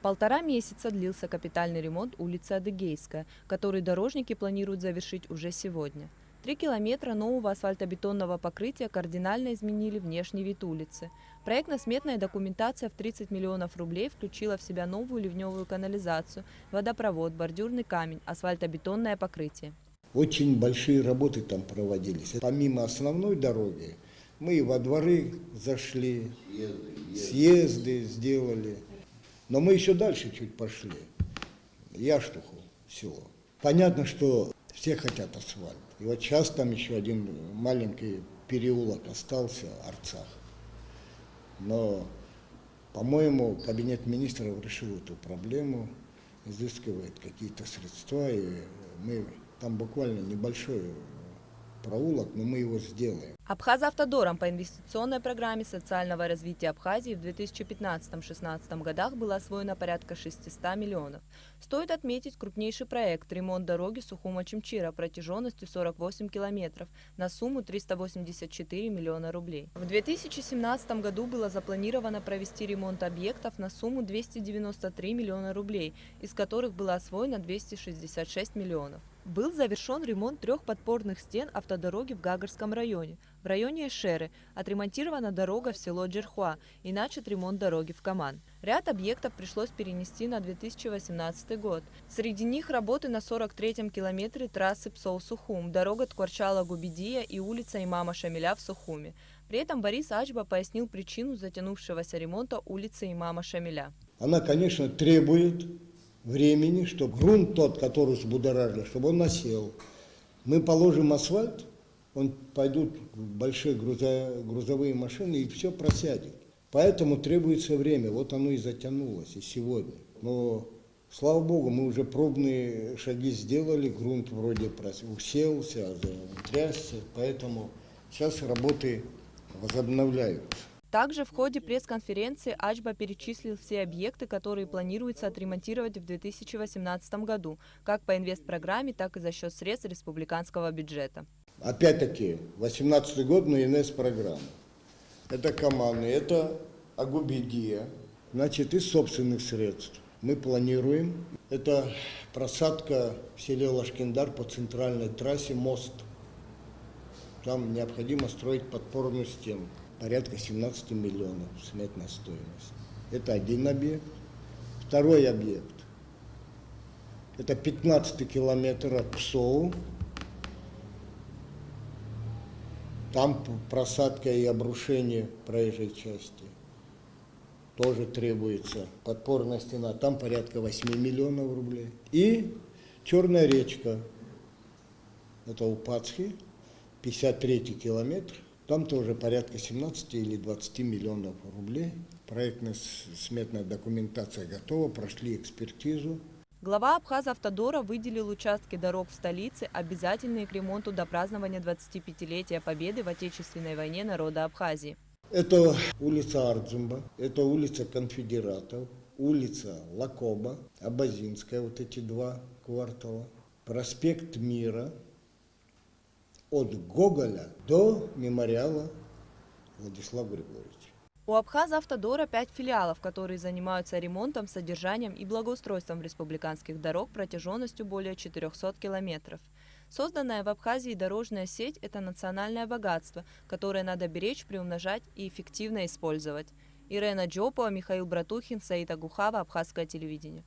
1,5 месяца длился капитальный ремонт улицы Адыгейская, который дорожники планируют завершить уже сегодня. 3 километра нового асфальтобетонного покрытия кардинально изменили внешний вид улицы. Проектно-сметная документация в 30 миллионов рублей включила в себя новую ливневую канализацию, водопровод, бордюрный камень, асфальтобетонное покрытие. Очень большие работы там проводились. Помимо основной дороги, мы и во дворы зашли, съезды сделали. Но мы еще дальше чуть пошли. Яштуху, село. Понятно, что все хотят асфальт. И вот сейчас там еще один маленький переулок остался, Арцах. Но, по-моему, кабинет министров решил эту проблему, изыскивает какие-то средства, и мы там буквально небольшой проулок, но мы его сделаем. Абхазавтодором по инвестиционной программе социального развития Абхазии в 2015-2016 годах было освоено порядка 600 миллионов. Стоит отметить крупнейший проект – ремонт дороги Сухума-Чимчира протяженностью 48 километров на сумму 384 миллиона рублей. В 2017 году было запланировано провести ремонт объектов на сумму 293 миллиона рублей, из которых было освоено 266 миллионов. Был завершен ремонт 3 подпорных стен автодороги в Гагарском районе. В районе Эшеры отремонтирована дорога в село Джерхуа и начат ремонт дороги в Каман. Ряд объектов пришлось перенести на 2018 год. Среди них работы на 43-м километре трассы Псоу-Сухум, дорога Ткварчала-Губидия и улица Имама Шамиля в Сухуме. При этом Борис Ачба пояснил причину затянувшегося ремонта улицы Имама Шамиля. Она, конечно, требует времени, чтобы грунт тот, который взбудоражил, чтобы он насел. Мы положим асфальт, пойдут большие грузовые машины и все просядет. Поэтому требуется время, вот оно и затянулось и сегодня. Но, слава богу, мы уже пробные шаги сделали, грунт вроде уселся, трясся, поэтому сейчас работы возобновляются. Также в ходе пресс-конференции Ачба перечислил все объекты, которые планируется отремонтировать в 2018 году, как по инвестпрограмме, так и за счет средств республиканского бюджета. Опять-таки, 2018 год, но ИНС-программа. Это Каманы, это Агубидия. Значит, из собственных средств мы планируем. Это просадка в селе Лашкендар по центральной трассе, мост. Там необходимо строить подпорную стену. Порядка 17 миллионов сметная стоимость. Это один объект. Второй объект. Это 15 километр от Псоу. Там просадка и обрушение проезжей части. Тоже требуется подпорная стена. Там порядка 8 миллионов рублей. И Черная речка. Это у Пацхи. 53 километр. Там тоже порядка 17 или 20 миллионов рублей. Проектная сметная документация готова, прошли экспертизу. Глава Абхазавтодора выделил участки дорог в столице, обязательные к ремонту до празднования 25-летия Победы в Отечественной войне народа Абхазии. Это улица Ардзумба, это улица Конфедератов, улица Лакоба, Абазинская, вот эти два квартала, проспект Мира, от Гоголя до мемориала Владислава Григорьевича. У Абхазавтодора 5 филиалов, которые занимаются ремонтом, содержанием и благоустройством республиканских дорог протяженностью более 400 километров. Созданная в Абхазии дорожная сеть – это национальное богатство, которое надо беречь, приумножать и эффективно использовать. Ирена Джопова, Михаил Братухин, Саид Агухава, Абхазское телевидение.